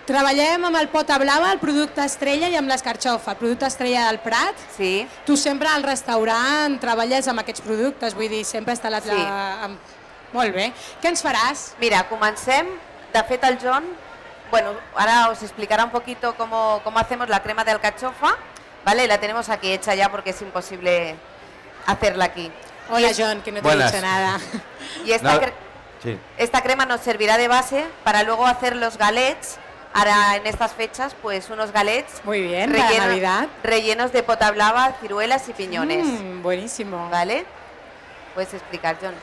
Treballem amb el pota blava, el producte estrella i amb l'escarxofa, el producte estrella del Prat. Sí. Tu sempre al restaurant treballes amb aquests productes, vull dir, sempre està Sí. Molt bé. Què ens faràs? Mira, comencem. De fet, el John, bueno, ahora os explicará un poquito cómo hacemos la crema de alcachofa, ¿vale? La tenemos aquí hecha ya porque es imposible hacerla aquí. Hola, John, que no te he dicho nada. Y esta crema nos servirá de base para luego hacer los galets. Ahora en estas fechas, pues unos galets muy bien, para Navidad. Rellenos de pota blava, ciruelas y piñones. Buenísimo. ¿Vale? Puedes explicar, John.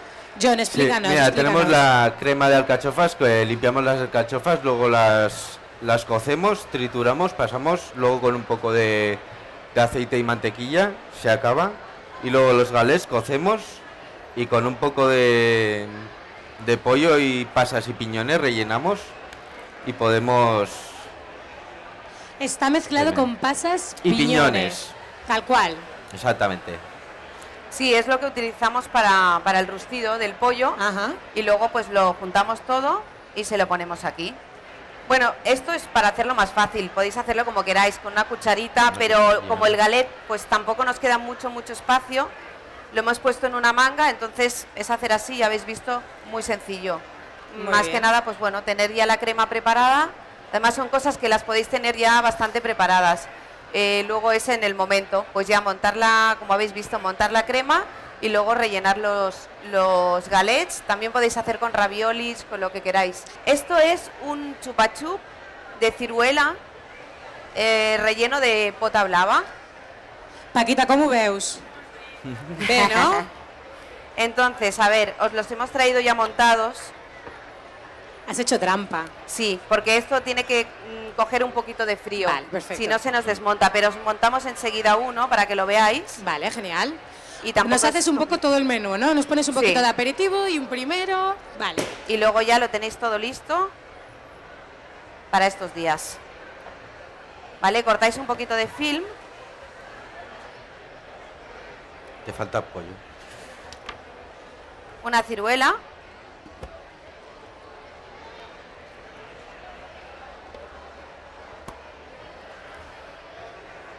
John, explícanos. Sí, mira, explícanos. tenemos la crema de alcachofas, que limpiamos las alcachofas, luego las cocemos, trituramos, pasamos, luego con un poco de aceite y mantequilla, se acaba. Y luego los galets cocemos y con un poco de pollo y pasas y piñones rellenamos. Y podemos... Está mezclado con pasas y piñones. Tal cual. Exactamente. Sí, es lo que utilizamos para el rustido del pollo. Ajá. Y luego pues lo juntamos todo y se lo ponemos aquí. Bueno, esto es para hacerlo más fácil. Podéis hacerlo como queráis, con una cucharita, pero como el galet pues tampoco nos queda mucho espacio, lo hemos puesto en una manga, entonces es hacer así, ya habéis visto, muy sencillo. Más que nada, pues bueno, tener ya la crema preparada. Además son cosas que las podéis tener ya bastante preparadas. Luego es en el momento, pues ya montarla, como habéis visto, montar la crema y luego rellenar los galets. También podéis hacer con raviolis, con lo que queráis. Esto es un chupa chup de ciruela relleno de pota blava. Paquita, ¿cómo veus? Bé, ¿no? Entonces, a ver, os los hemos traído ya montados. Has hecho trampa. Sí, porque esto tiene que coger un poquito de frío. Vale, perfecto. Si no se nos desmonta, pero os montamos enseguida uno para que lo veáis. Vale, genial. Y tampoco nos haces un poco todo el menú, ¿no? Nos pones un poquito de aperitivo y un primero. Vale. Y luego ya lo tenéis todo listo para estos días. Vale, cortáis un poquito de film. Te falta pollo. Una ciruela.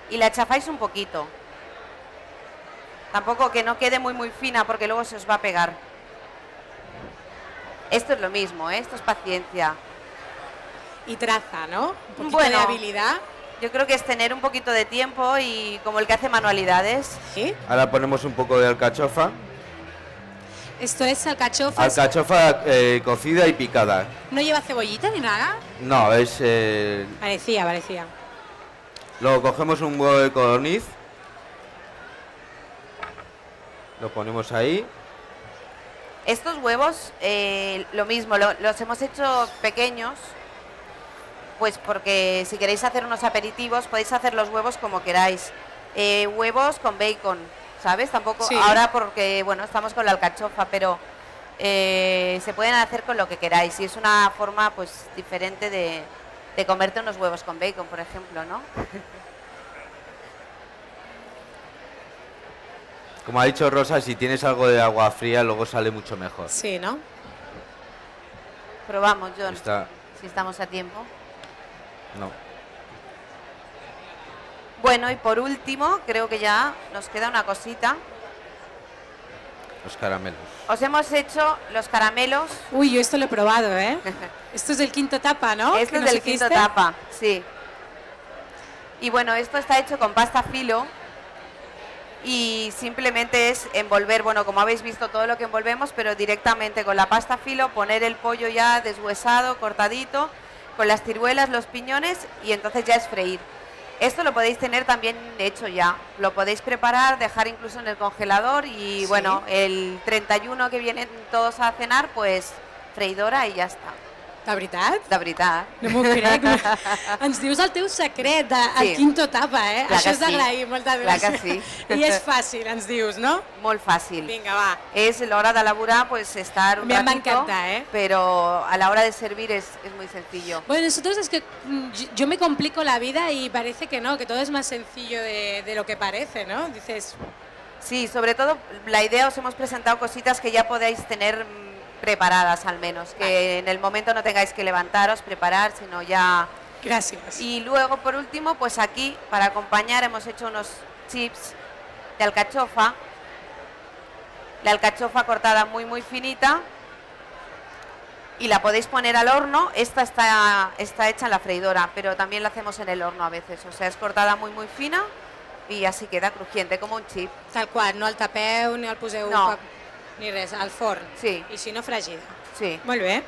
Y la chafáis un poquito. Tampoco que no quede muy fina porque luego se os va a pegar. Esto es lo mismo, ¿eh? Esto es paciencia. Y traza, ¿no? Un poquito Bueno, de habilidad. Yo creo que es tener un poquito de tiempo y como el que hace manualidades. ¿Sí? Ahora ponemos un poco de alcachofa. Esto es alcachofa. Alcachofa cocida y picada. ¿No lleva cebollita ni nada? No, es... Parecía. Luego cogemos un huevo de codorniz. Lo ponemos ahí. Estos huevos, lo mismo, los hemos hecho pequeños, pues porque si queréis hacer unos aperitivos podéis hacer los huevos como queráis. Huevos con bacon, ¿sabes? Tampoco, sí. Ahora porque, bueno, estamos con la alcachofa, pero se pueden hacer con lo que queráis. Y es una forma, pues, diferente de comerte unos huevos con bacon, por ejemplo, ¿no? Como ha dicho Rosa, si tienes algo de agua fría, luego sale mucho mejor. Sí, ¿no? Probamos, John, Está... si estamos a tiempo. No. Bueno, y por último, creo que ya nos queda una cosita. Los caramelos. Os hemos hecho los caramelos. Uy, yo esto lo he probado, ¿eh? Esto es del quinto tapa, ¿no? Esto es del quinto tapa, sí. Y bueno, esto está hecho con pasta filo. Y simplemente es envolver, bueno, como habéis visto todo lo que envolvemos, pero directamente con la pasta filo, poner el pollo ya deshuesado, cortadito, con las ciruelas, los piñones, y entonces ya es freír. Esto lo podéis tener también hecho ya, lo podéis preparar, dejar incluso en el congelador y sí. Bueno, el 31 que vienen todos a cenar, pues freidora y ya está. De veritat? De veritat. No m'ho crec. Ens dius el teu secret, el quinto tapa, eh? Clar Això és sí. d'agrair moltes Clar gràcies. que sí. I és fàcil, ens dius, no? Molt fàcil. Vinga, va. Es la hora de elaborar, pues estar un ratito, Me encanta, ¿eh? Pero a la hora de servir es muy sencillo. Bueno, nosotros es que yo me complico la vida y parece que no, que todo es más sencillo de lo que parece, ¿no? Dices... Sí, sobre todo la idea, os hemos presentado cositas que ya podéis tener preparadas al menos, que en el momento no tengáis que levantaros, preparar, sino ya Gracias. Y luego, por último, pues aquí, para acompañar, hemos hecho unos chips de alcachofa. La alcachofa cortada muy, muy finita. Y la podéis poner al horno. Esta está hecha en la freidora, pero también la hacemos en el horno a veces. O sea, es cortada muy, muy fina y así queda crujiente, como un chip. Tal qual, no el tapeu, ni el poseu, No. ni res, al forn. Sí. I si no, fregida. Sí. Molt bé.